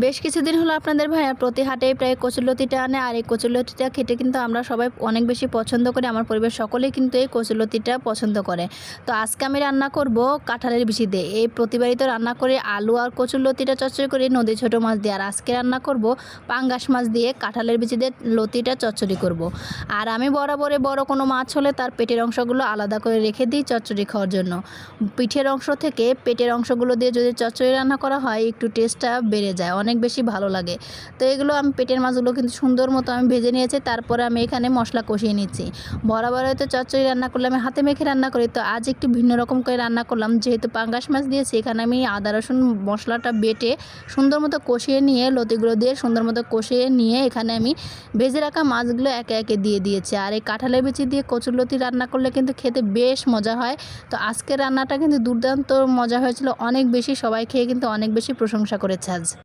বেশ কিছুদিন হলো আপনাদের ভাইয়া প্রতি হাটেই প্রায় কচুরলতিটা আনে, আর এই কচুরলতিটা খেতে কিন্তু আমরা সবাই অনেক বেশি পছন্দ করি। আমার পরিবার সকলেই কিন্তু এই কচুরলতিটা পছন্দ করে। তো আজকে আমি রান্না করব কাঁঠালের বিচি দিয়ে। এই প্রতিবারই তো রান্না করি আলু আর কচুরলতিটা চচ্চড়ি করি নদী ছোটো মাছ দিয়ে, আর আজকে রান্না করব পাঙ্গাস মাছ দিয়ে কাঁঠালের বিচি দিয়ে লতিটা চচ্চড়ি করব। আর আমি বরাবরে বড় কোনো মাছ হলে তার পেটের অংশগুলো আলাদা করে রেখে দিই চচ্চড়ি খাওয়ার জন্য। পিঠের অংশ থেকে পেটের অংশগুলো দিয়ে যদি চচ্চড়ি রান্না করা হয় একটু টেস্টটা বেড়ে যায়, অনেক বেশি ভালো লাগে। তো এগুলো আমি পেটের মাছগুলো কিন্তু সুন্দর মতো আমি ভেজে নিয়েছি, তারপরে আমি এখানে মশলা কষিয়ে নিচ্ছি। বরাবর হয়তো চচ্চড়ি রান্না করলে আমি হাতে মেখে রান্না করি, তো আজ একটু ভিন্ন রকম করে রান্না করলাম। যেহেতু পাঙ্গাস মাছ দিয়েছি এখানে আমি আদা রসুন মশলাটা বেটে সুন্দর মতো কষিয়ে নিয়ে লতিগুলো দিয়ে সুন্দর মতো কষিয়ে নিয়ে এখানে আমি ভেজে রাখা মাছগুলো একে একে দিয়ে দিয়েছি। আর এই কাঁঠালের বিচি দিয়ে কচুরলতি রান্না করলে কিন্তু খেতে বেশ মজা হয়। তো আজকের রান্নাটা কিন্তু দুর্দান্ত মজা হয়েছিল, অনেক বেশি, সবাই খেয়ে কিন্তু অনেক বেশি প্রশংসা করেছে আজ।